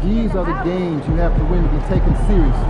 These are the games you have to win to be taken seriously.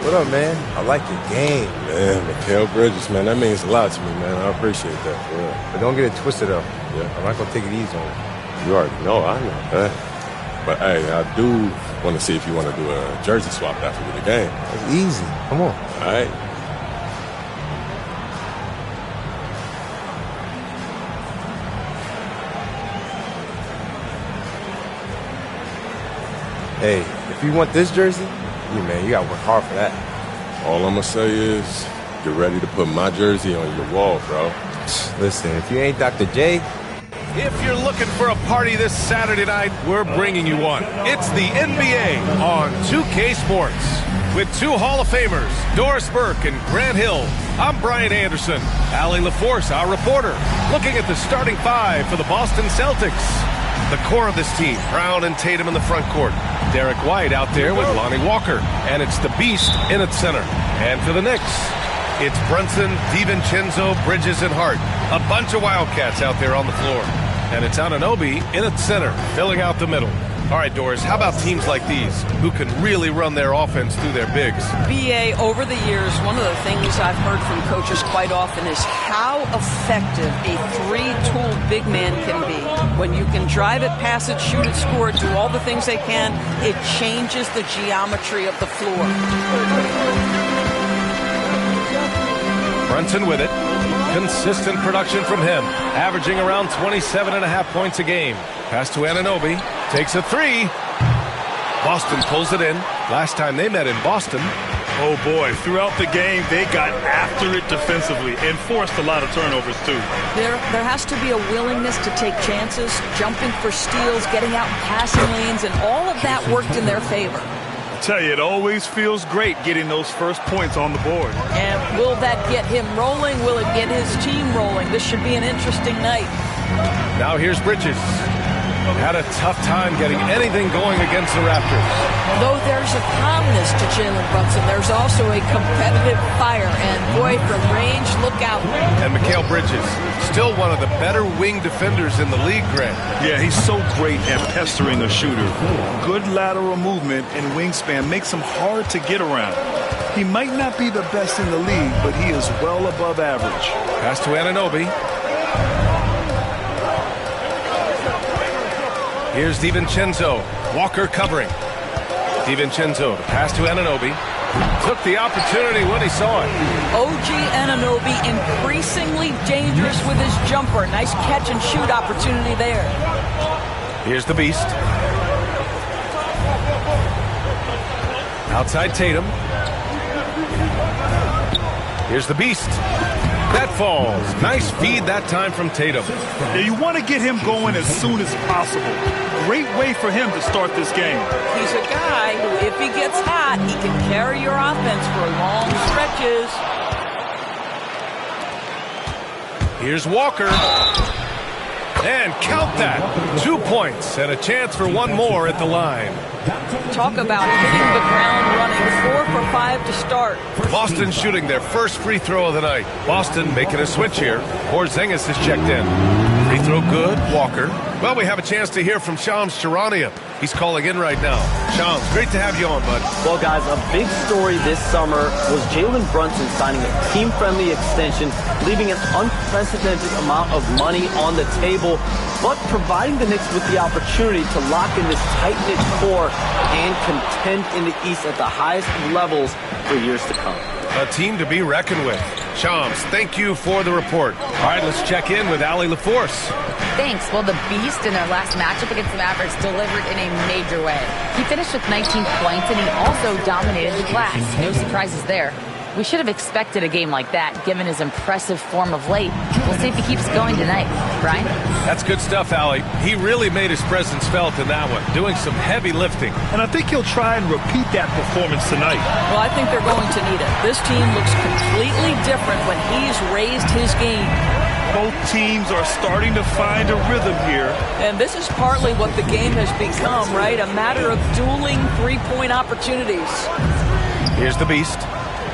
What up, man? I like your game. Man, Mikhail Bridges, man, that means a lot to me, man. I appreciate that, for real. But don't get it twisted, though. Yeah. I'm not going to take it easy on you. You already know, I know that. But, hey, I do want to see if you want to do a jersey swap after the game. It's easy. Come on. All right. Hey, if you want this jersey, man, you got to work hard for that. All I'm going to say is get ready to put my jersey on your wall, bro. Listen, if you ain't Dr. J... If you're looking for a party this Saturday night, we're bringing you one. It's the NBA on 2K Sports. With two Hall of Famers, Doris Burke and Grant Hill. I'm Brian Anderson. Allie LaForce, our reporter, looking at the starting five for the Boston Celtics. The core of this team, Brown and Tatum in the front court. Derek White out there with Lonnie Walker. And it's the Beast in its center. And for the Knicks, it's Brunson, DiVincenzo, Bridges, and Hart. A bunch of Wildcats out there on the floor. And it's Anunoby in its center, filling out the middle. All right, Doris, how about teams like these who can really run their offense through their bigs? BA, over the years, one of the things I've heard from coaches quite often is how effective a three-tool big man can be. When you can drive it, pass it, shoot it, score it, do all the things they can, it changes the geometry of the floor. Brunson with it. Consistent production from him, averaging around 27.5 points a game. Pass to Anunoby. Takes a three. Boston pulls it in. Last time they met in Boston. Oh, boy. Throughout the game, they got after it defensively and forced a lot of turnovers, too. There has to be a willingness to take chances, jumping for steals, getting out in passing lanes, and all of that worked in their favor. I tell you, it always feels great getting those first points on the board. And will that get him rolling? Will it get his team rolling? This should be an interesting night. Now here's Bridges. Had a tough time getting anything going against the Raptors. Though there's a calmness to Jalen Brunson, there's also a competitive fire. And boy, from range, look out. And Mikal Bridges, still one of the better wing defenders in the league, Grant. Yeah, he's so great at pestering a shooter. Good lateral movement and wingspan makes him hard to get around. He might not be the best in the league, but he is well above average. Pass to Anunoby. Here's DiVincenzo. Walker covering. DiVincenzo, pass to Anunoby. Took the opportunity when he saw it. OG Anunoby increasingly dangerous with his jumper. Nice catch and shoot opportunity there. Here's the Beast. Outside Tatum. Here's the Beast. That falls. Nice feed that time from Tatum. Yeah, you want to get him going as soon as possible. Great way for him to start this game. He's a guy who, if he gets hot, he can carry your offense for long stretches. Here's Walker. And count that. 2 points and a chance for one more at the line. Talk about hitting the ground running. 4 for 5 to start. Boston shooting their first free throw of the night. Boston making a switch here. Porzingis is checked in. Free throw good. Walker. Well, we have a chance to hear from Shams Charania. He's calling in right now. Shams, great to have you on, bud. Well, guys, a big story this summer was Jalen Brunson signing a team-friendly extension, leaving an unprecedented amount of money on the table, but providing the Knicks with the opportunity to lock in this tight-knit core and contend in the East at the highest levels for years to come. A team to be reckoned with. Shams, thank you for the report. All right, let's check in with Allie LaForce. Thanks. Well, the Beast in their last matchup against the Mavericks delivered in a major way. He finished with 19 points, and he also dominated the glass. No surprises there. We should have expected a game like that, given his impressive form of late. We'll see if he keeps going tonight. Brian? That's good stuff, Allie. He really made his presence felt in that one, doing some heavy lifting. And I think he'll try and repeat that performance tonight. Well, I think they're going to need it. This team looks completely different when he's raised his game. Both teams are starting to find a rhythm here. And this is partly what the game has become, right? A matter of dueling three-point opportunities. Here's the Beast.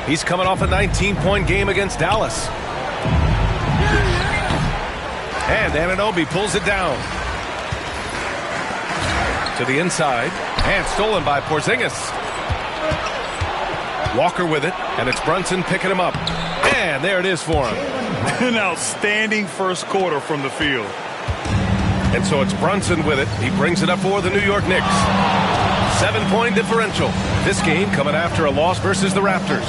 He's coming off a 19-point game against Dallas. And Anunoby pulls it down. To the inside. And stolen by Porzingis. Walker with it. And it's Brunson picking him up. And there it is for him. An outstanding first quarter from the field. And so it's Brunson with it. He brings it up for the New York Knicks. 7-point differential. This game coming after a loss versus the Raptors.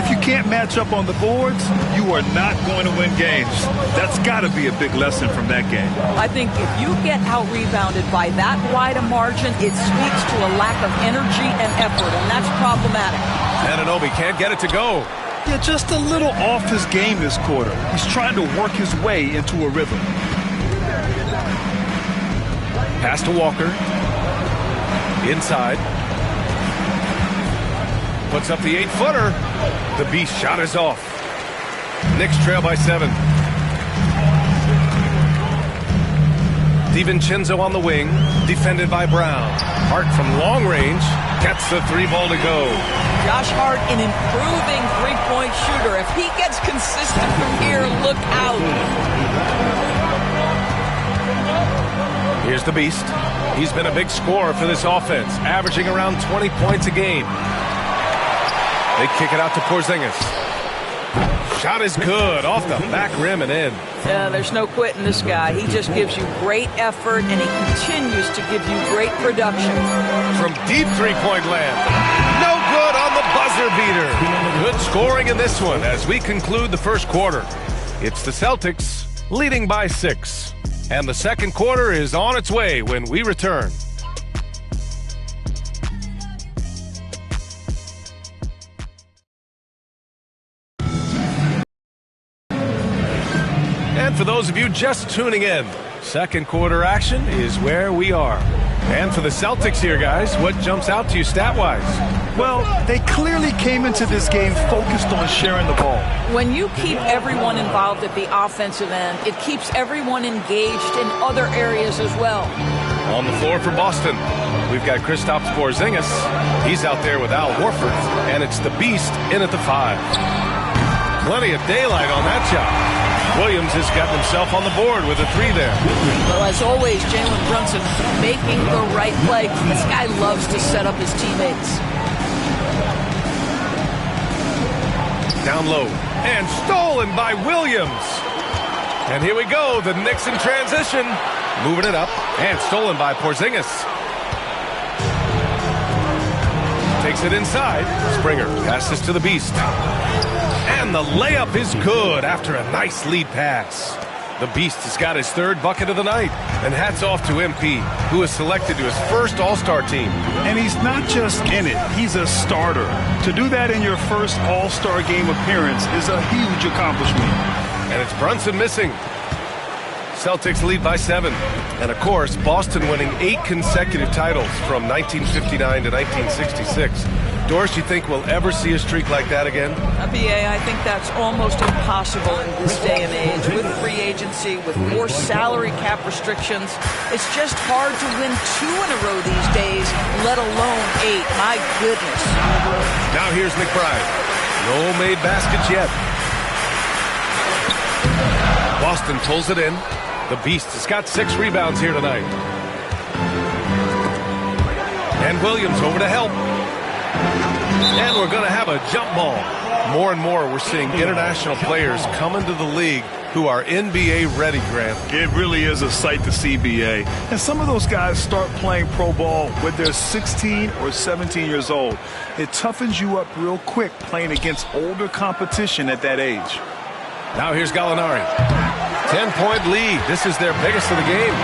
If you can't match up on the boards, you are not going to win games. That's got to be a big lesson from that game. I think if you get out-rebounded by that wide a margin, it speaks to a lack of energy and effort, and that's problematic. Anunoby can't get it to go. Yeah, just a little off his game this quarter. He's trying to work his way into a rhythm. Pass to Walker. Inside. Puts up the 8-footer. The Beast shot is off. Knicks trail by 7. DiVincenzo on the wing. Defended by Brown. Hart from long range. Gets the 3-ball to go. Josh Hart, an improving three-point shooter. If he gets consistent from here, look out. Here's the Beast. He's been a big scorer for this offense, averaging around 20 points a game. They kick it out to Porzingis. Shot is good, off the back rim and in. There's no quitting this guy. He just gives you great effort, and he continues to give you great production. From deep three-point land. No good on the buzzer beater. Good scoring in this one as we conclude the first quarter. It's the Celtics leading by 6. And the second quarter is on its way when we return. And for those of you just tuning in, second quarter action is where we are. And for the Celtics here, guys, what jumps out to you stat-wise? Well, they clearly came into this game focused on sharing the ball. When you keep everyone involved at the offensive end, it keeps everyone engaged in other areas as well. On the floor for Boston, we've got Kristaps Porzingis. He's out there with Al Horford, and it's the Beast in at the 5. Plenty of daylight on that shot. Williams has gotten himself on the board with a 3 there. Well, as always, Jalen Brunson making the right play. This guy loves to set up his teammates. Down low. And stolen by Williams. And here we go. The Knicks in transition. Moving it up. And stolen by Porzingis. Takes it inside. Springer passes to the Beast. And the layup is good after a nice lead pass. The Beast has got his 3rd bucket of the night. And hats off to MP, who is selected to his first All-Star team. And he's not just in it, he's a starter. To do that in your first All-Star game appearance is a huge accomplishment. And it's Brunson missing. Celtics lead by 7. And of course, Boston winning 8 consecutive titles from 1959 to 1966. Doris, you think we'll ever see a streak like that again? BA, I think that's almost impossible in this day and age. With free agency, with more salary cap restrictions, it's just hard to win 2 in a row these days, let alone 8. My goodness. Now here's McBride. No made baskets yet. Boston pulls it in. The Beast has got 6 rebounds here tonight. And Williams over to help. And we're going to have a jump ball. More and more, we're seeing international players come into the league who are NBA ready, Grant. It really is a sight to see, BA. And some of those guys start playing pro ball when they're 16 or 17 years old. It toughens you up real quick playing against older competition at that age. Now here's Gallinari. 10-point lead. This is their biggest of the game.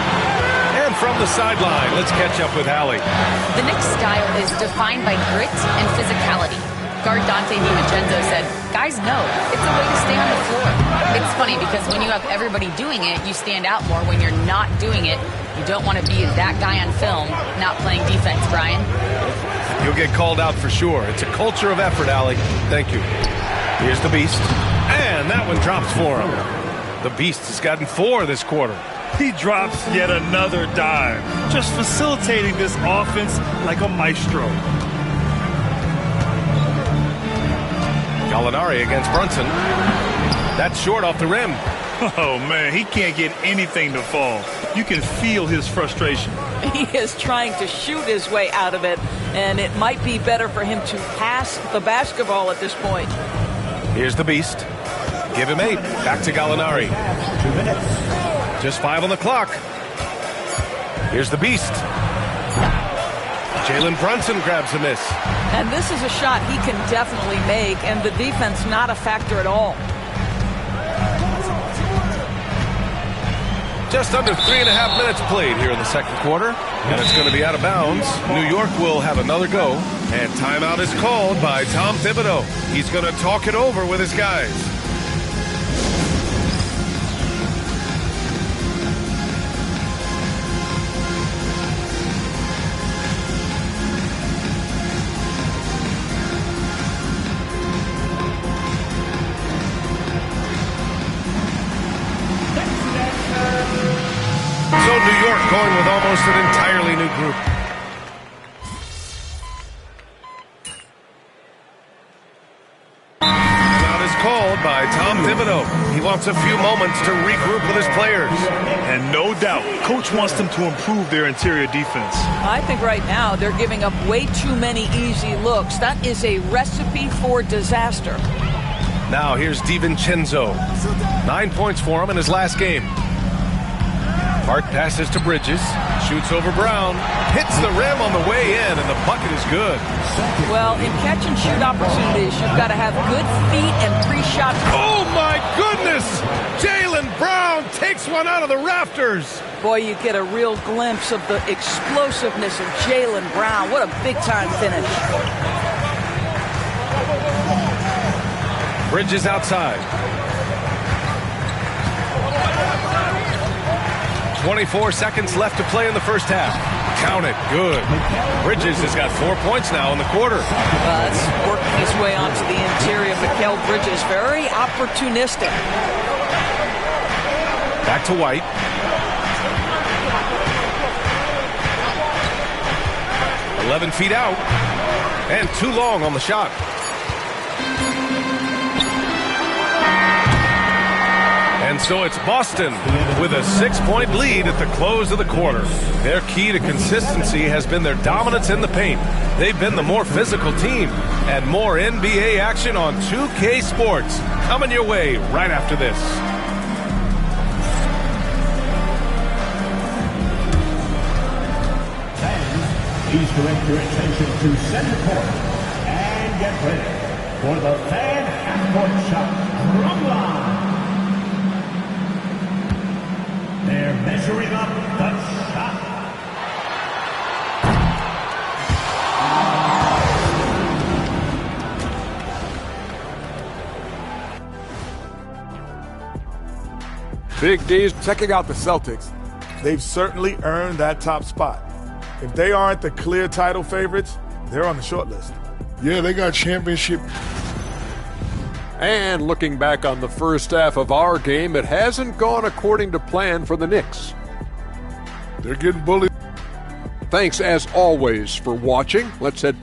And from the sideline, let's catch up with Hallie. The Knicks' style is defined by grit and physicality. Guard Dante DiVincenzo said, guys know it's a way to stay on the floor. It's funny because when you have everybody doing it, you stand out more. When you're not doing it, you don't want to be that guy on film not playing defense, Brian. You'll get called out for sure. It's a culture of effort, Allie. Thank you. Here's the Beast. And that one drops for him. The Beast has gotten 4 this quarter. He drops yet another dime, just facilitating this offense like a maestro. Gallinari against Brunson. That's short off the rim. Oh, man, he can't get anything to fall. You can feel his frustration. He is trying to shoot his way out of it, and it might be better for him to pass the basketball at this point. Here's the Beast. Give him 8. Back to Gallinari. Just 5 on the clock. Here's the Beast. Jalen Brunson grabs a miss. And this is a shot he can definitely make, and the defense not a factor at all. Just under 3.5 minutes played here in the second quarter, and it's going to be out of bounds. New York will have another go, and timeout is called by Tom Thibodeau. He's going to talk it over with his guys. So New York going with almost an entirely new group. Timeout is called by Tom Thibodeau. He wants a few moments to regroup with his players. And no doubt, Coach wants them to improve their interior defense. I think right now they're giving up way too many easy looks. That is a recipe for disaster. Now here's DiVincenzo. 9 points for him in his last game. Hart passes to Bridges, shoots over Brown, hits the rim on the way in, and the bucket is good. Well, in catch-and-shoot opportunities, you've got to have good feet and pre-shot. Oh, my goodness! Jalen Brown takes one out of the rafters. Boy, you get a real glimpse of the explosiveness of Jalen Brown. What a big-time finish. Bridges outside. 24 seconds left to play in the first half. Count it. Good. Bridges has got 4 points now in the quarter. It's working his way onto the interior. Mikal Bridges, very opportunistic. Back to White. "11 feet out. And too long on the shot. And so it's Boston with a 6-point lead at the close of the quarter. Their key to consistency has been their dominance in the paint. They've been the more physical team. And more NBA action on 2K Sports coming your way right after this. Please direct your attention to center court and get ready for the fan half-court shot drum line. They're measuring up the shot. Big D's checking out the Celtics. They've certainly earned that top spot. If they aren't the clear title favorites, they're on the short list. Yeah, they got championship. And looking back on the first half of our game, it hasn't gone according to plan for the Knicks. They're getting bullied. Thanks, as always, for watching. Let's head...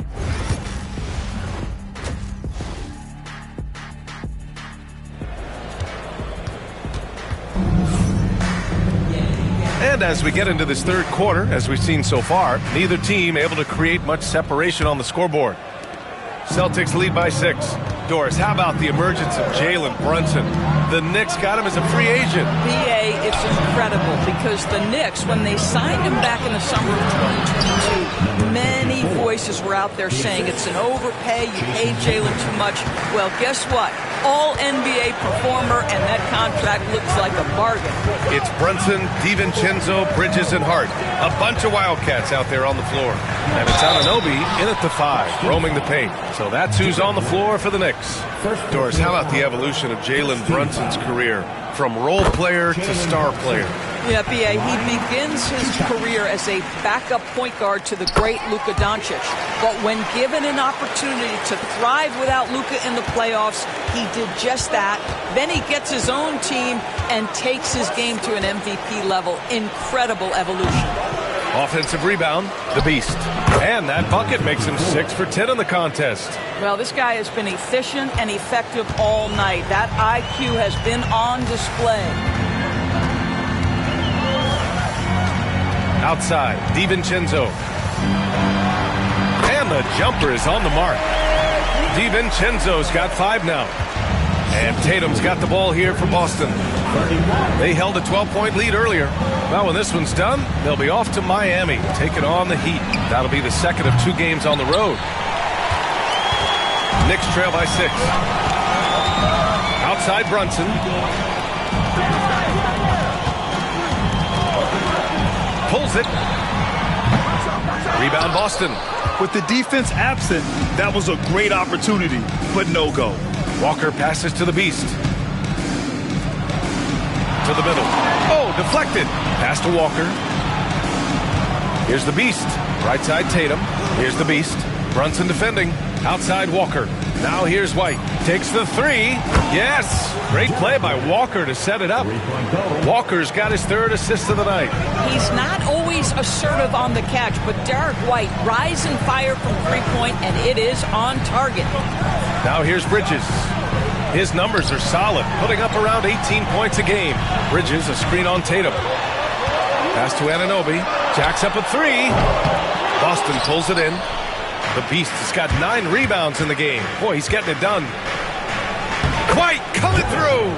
And as we get into this third quarter, as we've seen so far, neither team able to create much separation on the scoreboard. Celtics lead by 6. Doris, how about the emergence of Jalen Brunson? The Knicks got him as a free agent. BA, it's incredible because the Knicks, when they signed him back in the summer of 2022, many voices were out there saying it's an overpay, you paid Jalen too much. Well, guess what? All NBA performer, and that contract looks like a bargain. It's Brunson, DiVincenzo, Bridges, and Hart. A bunch of Wildcats out there on the floor. And it's Anunoby in at the 5, roaming the paint. So that's who's on the floor for the Knicks. Doris, how about the evolution of Jalen Brunson's career from role player to star player? Yeah, B.A., he begins his career as a backup point guard to the great Luka Doncic. But when given an opportunity to thrive without Luka in the playoffs, he did just that. Then he gets his own team and takes his game to an MVP level. Incredible evolution. Offensive rebound, the beast. And that bucket makes him 6 for 10 in the contest. Well, this guy has been efficient and effective all night. That IQ has been on display. Outside, DiVincenzo. And the jumper is on the mark. DiVincenzo's got 5 now. And Tatum's got the ball here for Boston. They held a 12-point lead earlier. Well, when this one's done, they'll be off to Miami, taking on the Heat. That'll be the second of 2 games on the road. Knicks trail by 6. Outside Brunson. Pulls it. Rebound Boston. With the defense absent, that was a great opportunity, but no go. Walker passes to the beast. To the middle. Oh, deflected. Pass to Walker. Here's the beast. Right side Tatum. Here's the beast. Brunson defending. Outside Walker. Now here's White. Takes the 3. Yes. Great play by Walker to set it up. Walker's got his 3rd assist of the night. He's not always assertive on the catch, but Derek White, rise and fire from 3-point, and it is on target. Now here's Bridges. His numbers are solid, putting up around 18 points a game. Bridges, a screen on Tatum. Pass to Anunoby. Jacks up a 3. Boston pulls it in. The Beast has got 9 rebounds in the game. Boy, he's getting it done. White coming through.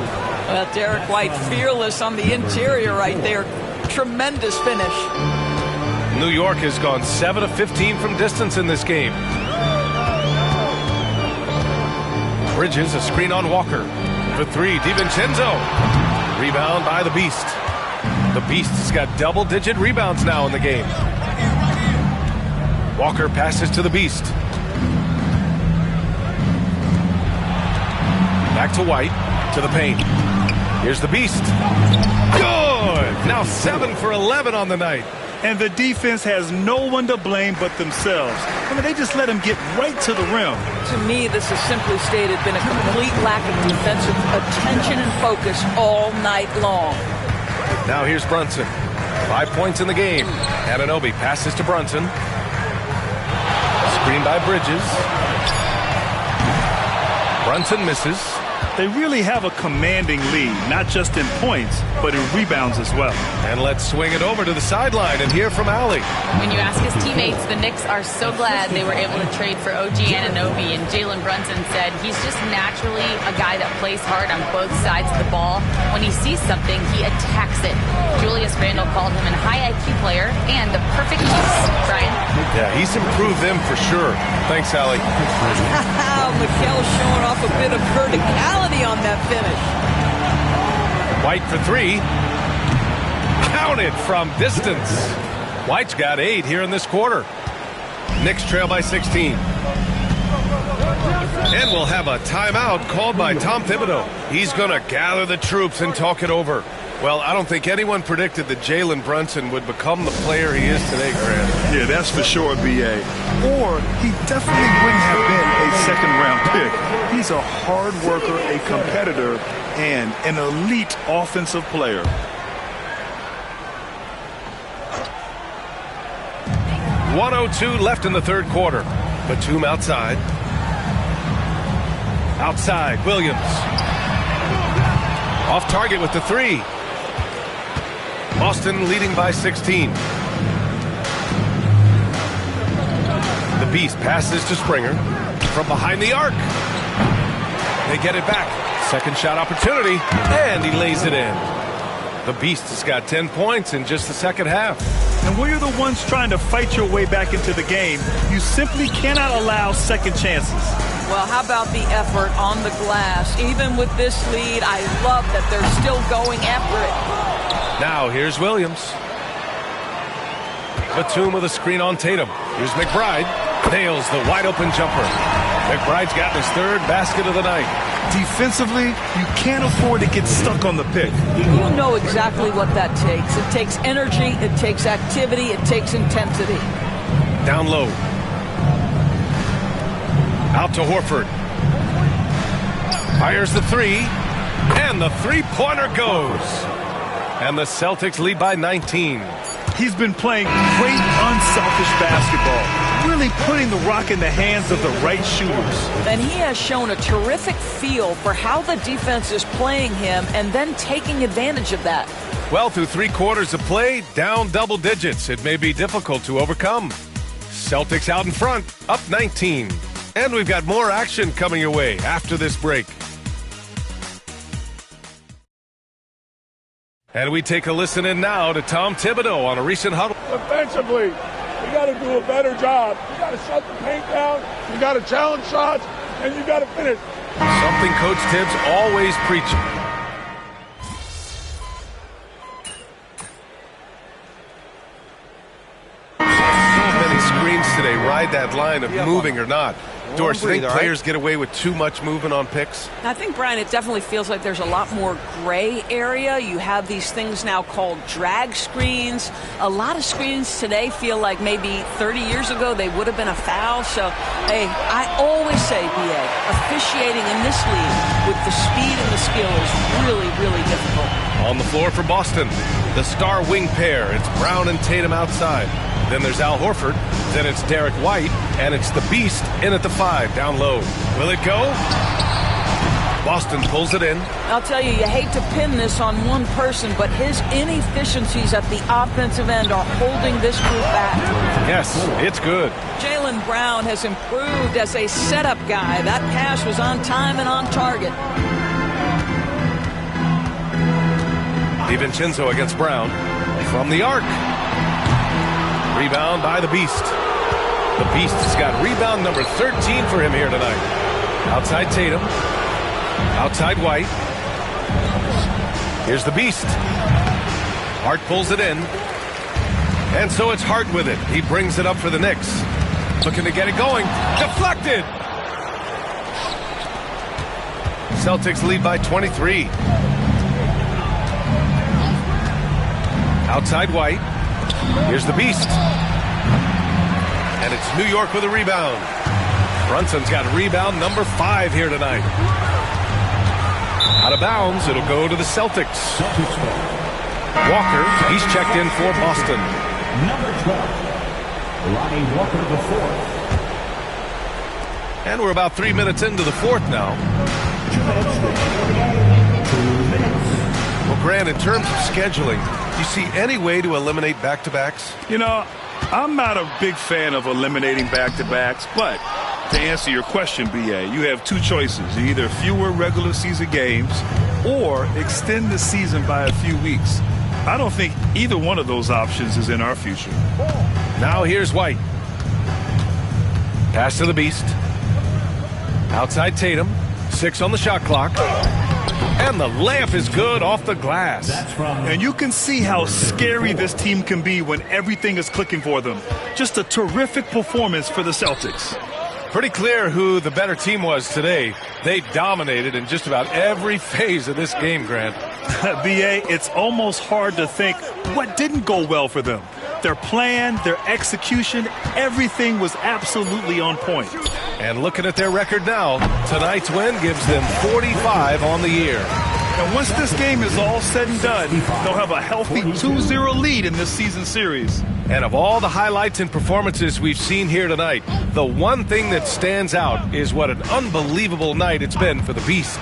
Well, Derek White, fearless on the interior right there. Tremendous finish. New York has gone 7 of 15 from distance in this game. Bridges, a screen on Walker. For 3, DiVincenzo. Rebound by the Beast. The Beast has got double-digit rebounds now in the game. Walker passes to the Beast. Back to White, to the paint. Here's the Beast. Good! Now 7 for 11 on the night. And the defense has no one to blame but themselves. I mean, they just let him get right to the rim. To me, this has simply stated been a complete lack of defensive attention and focus all night long. Now here's Brunson. 5 points in the game. Anunoby passes to Brunson. Screen by Bridges. Brunson misses. They really have a commanding lead, not just in points, but in rebounds as well. And let's swing it over to the sideline and hear from Allie. When you ask his teammates, the Knicks are so glad they were able to trade for OG Anunoby, and Jalen Brunson said he's just naturally a guy that plays hard on both sides of the ball. When he sees something, he attacks it. Julius Randle called him a high IQ player and the perfect use. Brian? Yeah, he's improved them for sure. Thanks, Allie. Mikal showing off a bit of verticality on that finish. White for 3. Counted from distance. White's got 8 here in this quarter. Knicks trail by 16. And we'll have a timeout called by Tom Thibodeau. He's going to gather the troops and talk it over. Well, I don't think anyone predicted that Jalen Brunson would become the player he is today, Grant. Yeah, that's for sure, B.A. Or he definitely wouldn't have been a second-round pick. He's a hard worker, a competitor, and an elite offensive player. .102 left in the third quarter. Batum outside. Outside, Williams. Off target with the 3. Boston leading by 16. The Beast passes to Springer from behind the arc. They get it back. Second shot opportunity, and he lays it in. The Beast has got 10 points in just the second half. And when you're the ones trying to fight your way back into the game, you simply cannot allow second chances. Well, how about the effort on the glass? Even with this lead, I love that they're still going after it. Now here's Williams. Batum with a screen on Tatum. Here's McBride. Nails the wide open jumper. McBride's gotten his third basket of the night. Defensively, you can't afford to get stuck on the pick. You know exactly what that takes. It takes energy, it takes activity, it takes intensity. Down low. Out to Horford. Fires the three, and the three-pointer goes. And the Celtics lead by 19. He's been playing great, unselfish basketball, really putting the rock in the hands of the right shooters. And he has shown a terrific feel for how the defense is playing him and then taking advantage of that. Well, through 3 quarters of play, down double digits. It may be difficult to overcome. Celtics out in front, up 19. And we've got more action coming your way after this break. And we take a listen in now to Tom Thibodeau on a recent huddle. Defensively, you got to do a better job. You got to shut the paint down. You got to challenge shots, and you got to finish. Something Coach Tibbs always preaches. So many screens today ride that line of moving or not. Doris, do you think players get away with too much movement on picks? I think, Brian, it definitely feels like there's a lot more gray area. You have these things now called drag screens. A lot of screens today feel like maybe 30 years ago they would have been a foul. So, hey, I always say, BA, officiating in this league with the speed and the skill is really, really difficult. On the floor for Boston, the star wing pair. It's Brown and Tatum outside. Then there's Al Horford. Then it's Derek White. And it's the Beast in at the 5, down low. Will it go? Boston pulls it in. I'll tell you, you hate to pin this on one person, but his inefficiencies at the offensive end are holding this group back. Yes, it's good. Jaylen Brown has improved as a setup guy. That pass was on time and on target. DiVincenzo against Brown. From the arc. Rebound by the Beast. The Beast has got rebound number 13 for him here tonight. Outside Tatum. Outside White. Here's the Beast. Hart pulls it in. And so it's Hart with it. He brings it up for the Knicks. Looking to get it going. Deflected! Celtics lead by 23. Outside White. Here's the Beast. And it's New York with a rebound. Brunson's got rebound number 5 here tonight. Out of bounds, it'll go to the Celtics. Walker, he's checked in for Boston. Number 12, Lonnie Walker the 4th. And we're about 3 minutes into the 4th now. 2 minutes. 2 minutes. Well, Grant, in terms of scheduling, do you see any way to eliminate back-to-backs? You know, I'm not a big fan of eliminating back-to-backs, but to answer your question, BA, you have 2 choices. Either fewer regular season games or extend the season by a few weeks. I don't think either one of those options is in our future. Now here's White. Pass to the Beast. Outside Tatum. 6 on the shot clock. And the layup is good off the glass. And you can see how scary this team can be when everything is clicking for them. Just a terrific performance for the Celtics. Pretty clear who the better team was today. They dominated in just about every phase of this game, Grant. BA, it's almost hard to think what didn't go well for them. Their plan, their execution, everything was absolutely on point. And looking at their record now, tonight's win gives them 45 on the year. And once this game is all said and done, they'll have a healthy 2-0 lead in this season series. And of all the highlights and performances we've seen here tonight, the one thing that stands out is what an unbelievable night it's been for the Beast.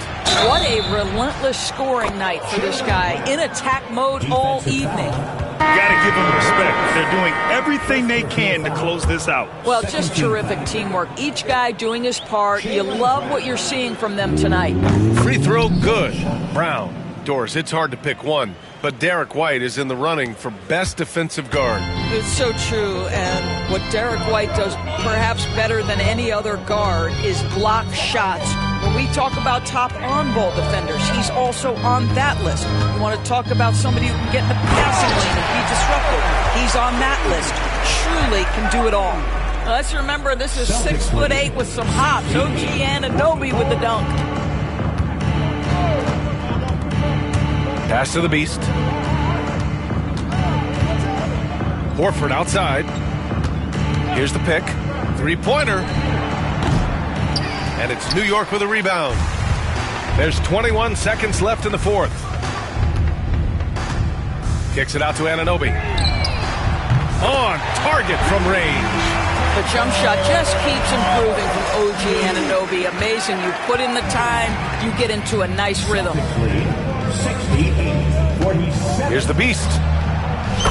What a relentless scoring night for this guy, in attack mode all evening. You got to give them respect. They're doing everything they can to close this out. Well, just terrific teamwork. Each guy doing his part. You love what you're seeing from them tonight. Free throw, good. Brown. Doris, it's hard to pick one, but Derek White is in the running for best defensive guard. It's so true, and what Derek White does perhaps better than any other guard is block shots. When we talk about top on-ball defenders, he's also on that list. You want to talk about somebody who can get in the passing lane and be disruptive, he's on that list. Truly can do it all. Now, let's remember, this is 6'8" with some hops. OG Anunoby with the dunk. Pass to the Beast. Horford outside. Here's the pick. Three-pointer. And it's New York with a rebound. There's 21 seconds left in the fourth. Kicks it out to Anunoby. On target from range. The jump shot just keeps improving from OG Anunoby. Amazing. You put in the time, you get into a nice rhythm. Here's the Beast.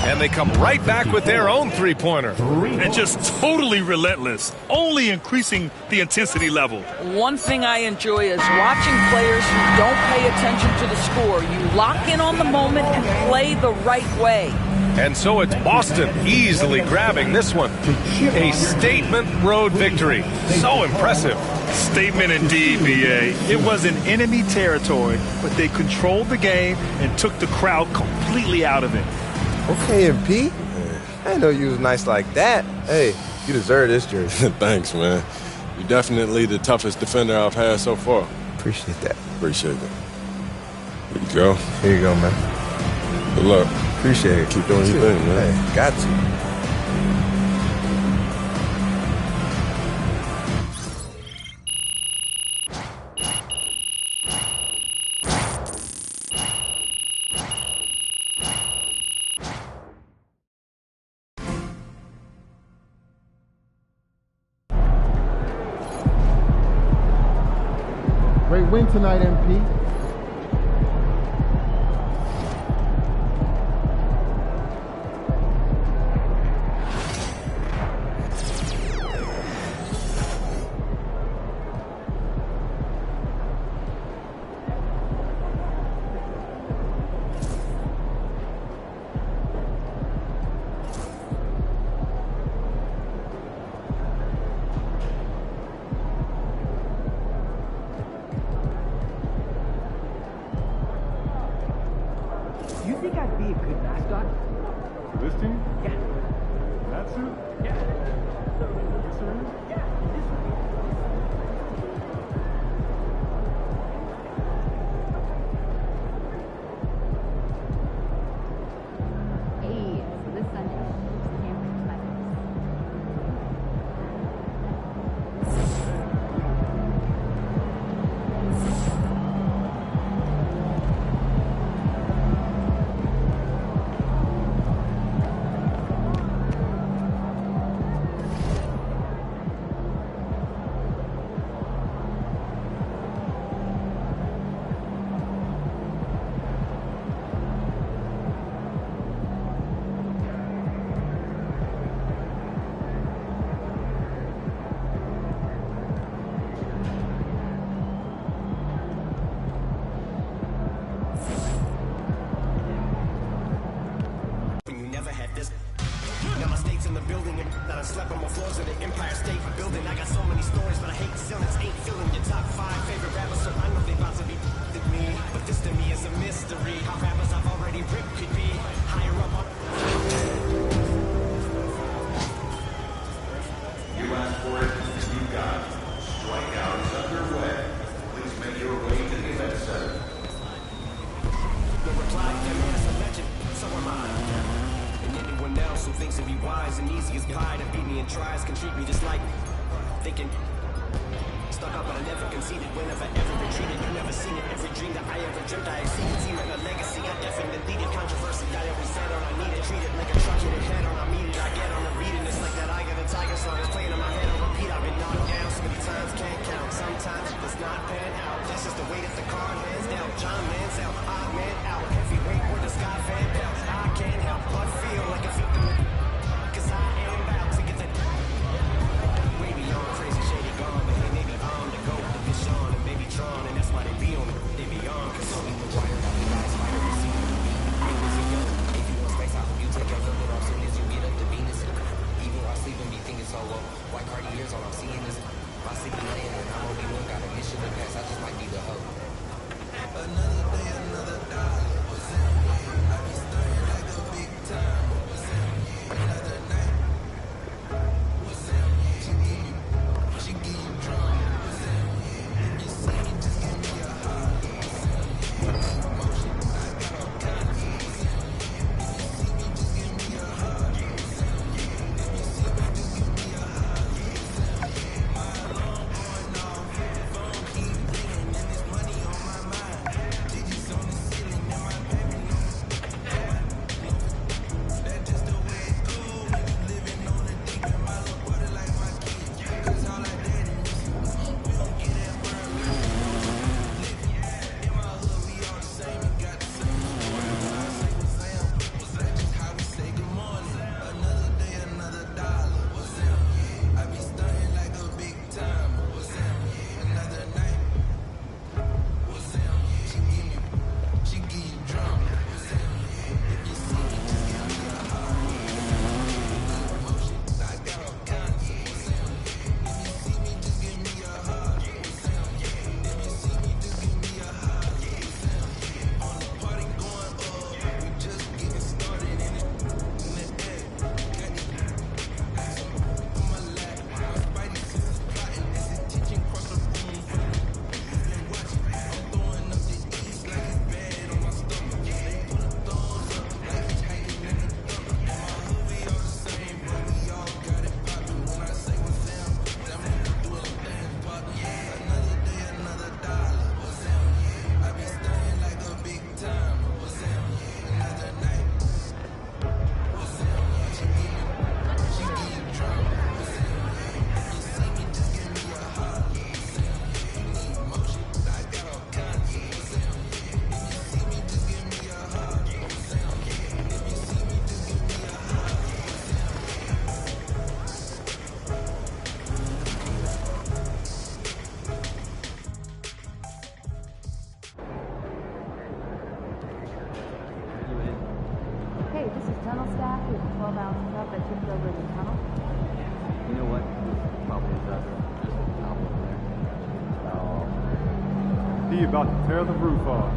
And they come right back with their own three-pointer. And just totally relentless, only increasing the intensity level. One thing I enjoy is watching players who don't pay attention to the score. You lock in on the moment and play the right way. And so it's Boston easily grabbing this one. A statement road victory. So impressive. Statement indeed, BA. It was in enemy territory, but they controlled the game and took the crowd completely out of it. Okay, MP. I didn't know you was nice like that. Hey, you deserve this jersey. Thanks, man. You're definitely the toughest defender I've had so far. Appreciate that. Appreciate that. Here you go. Here you go, man. Good luck. Appreciate it. Keep doing your thing, man. Hey, got to. Great win tonight, MP. You think I'd be a good mascot? For this team? Yeah. That suit? Yeah. Yes, sir. Yeah. Hey, so this Sunday, camping specials. Now my state's in the building and that I slept on my floors of the Empire State Building. I got so many stories, but I hate ceilings. Ain't filling your top 5 favorite rappers, so I know they about to be with me. But this to me is a mystery. How rappers I've already ripped could be higher up on. You asked for it, you got it. Strikeout is underway. Please make your way to the event center. The reply, yeah, man, it's a legend. So am I. And anyone else who thinks it'd be wise and easy as pie to beat me and tries can treat me just like thinking. stuck up, but I never conceded. Whenever ever retreated, you never seen it. Every dream that I ever dreamt, I exceeded. Team and a legacy, I definitely deleted. Controversy, I always said on I needed. Treated like a truck, hit it head on. I meet it, I get on the reading. It's like that I get a tiger song. It's playing in my head on repeat. I've been knocked down so many times, can't count. Sometimes it does not pan out. This is the way that the card hands down. John Mansell, odd man out. Heavyweight with the sky fan down. I can't help but feel like if you do it, cause I am about to get that way beyond crazy, shady gone. But hey, maybe I'm the GOAT, the fish on, and maybe Tron, and that's why they be on it. They be on, cause so we were wired out the last fight of the season. It was a young, if you want space, I hope you take your helmet off soon as you get up to Venus. Even while sleeping, be thinking so low. White Cartiers, all I'm seeing is my sleepy laying, and I'm Obi-Wan, got a mission to pass. I just might be the hoe. Another day, another dollar. I be stirring like a big time. Another night. She give you drunk. If you see me, just give me a hug. Emotion, I got all kinds. If you see me, just give me a hug. If you see me, just give me a hug. My alarm going off, phone keep ringing, and there's money on my mind. Digits on the ceiling, and my baby knows. That's just the way it goes when you living on the deep end. My little brother like my kid, cause all I did is we don't get that word. In my hood, we all the same and got the same. I say what's Sam, that's just how we say good morning. Another day, another dollar. What's Sam? I be stunning like a big time. What's Sam? Another night. What's Sam? She give you drunk. What's Sam? If you see me, just give me a hug. Emotion, I got all kinds. What's Sam? If you see me, just give me a hug. What's Sam? If you see me, just give me a hug. What's Sam? On the party going up, we just getting started in it. In the air, got it. On my lap, my spidey senses plotting as his tension cross the room. Been watching, I'm throwing up the east like it's bad on my stomach. They put a thumbs up like it's hanging in the thumb. In my hood, we all the same, but we all got it poppin'. When I say what's Sam, that mean we do a thing poppin'. Another day, another dollar. What's Sam? I be stunning like a big time. What's Sam? Another night. What's Sam? She give you drunk. What's Sam? If you see me, just give me a hug. What's Sam? Need emotion, I got all kinds. What's Sam? If you see me, just give me a hug. What's Sam? If you see me, just give me a hug. What's Sam? Hey, this is tunnel staff. We have a 12-ounce cup that tipped over in the tunnel. You know what? Probably just a top over there. He about to tear the roof off.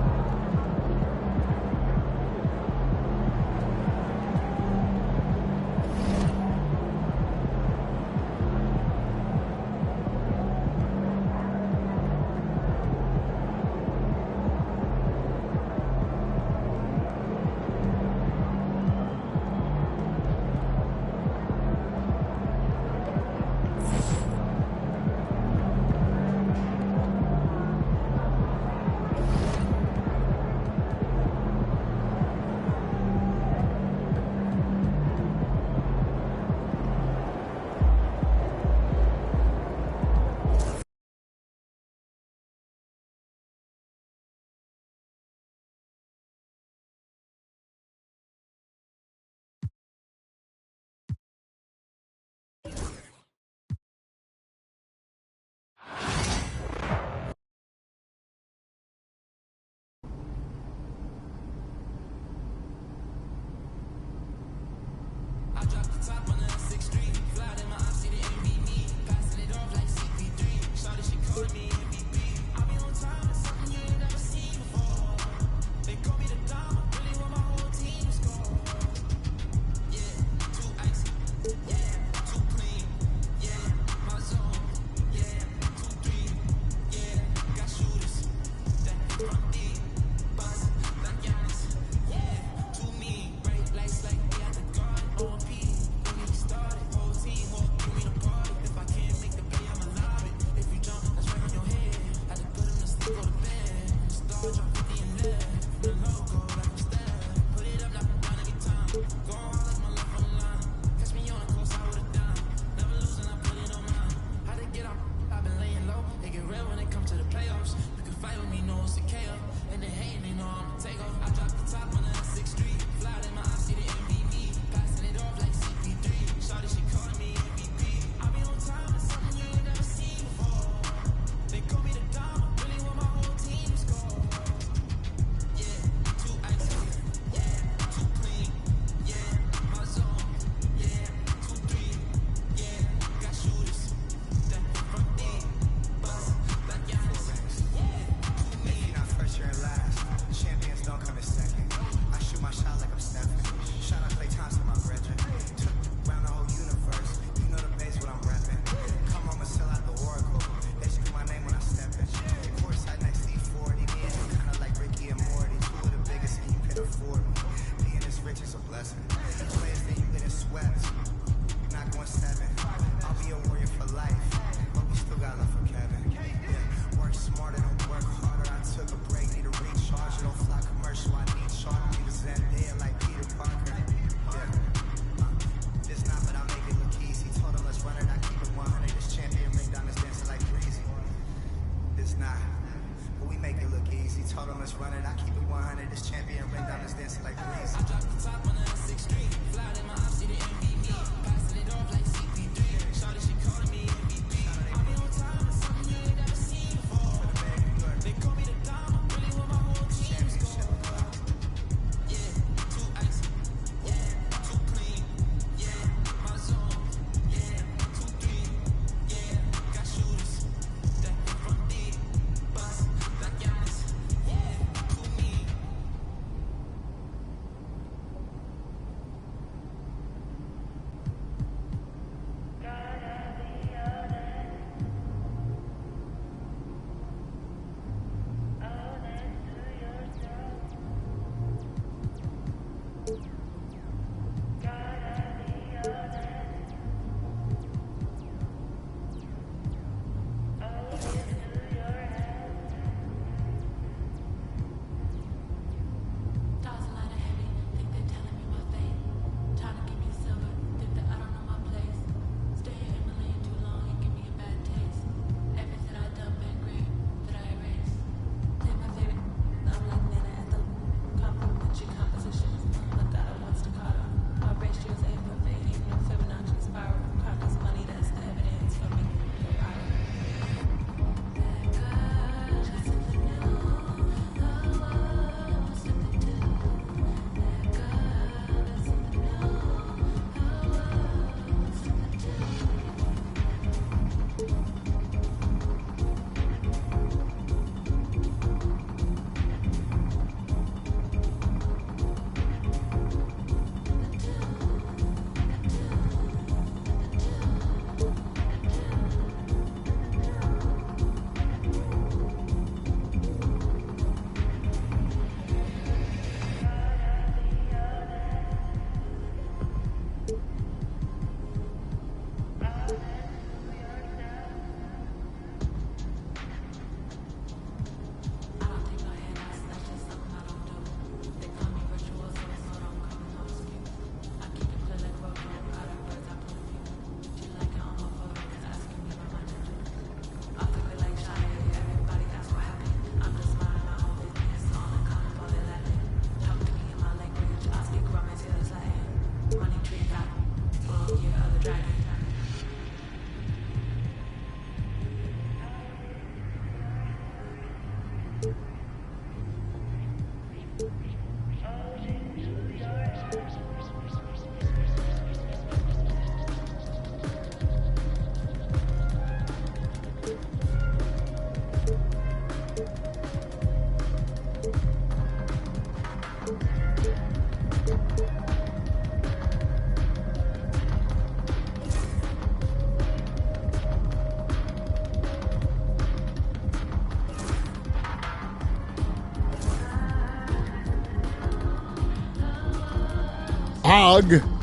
Og.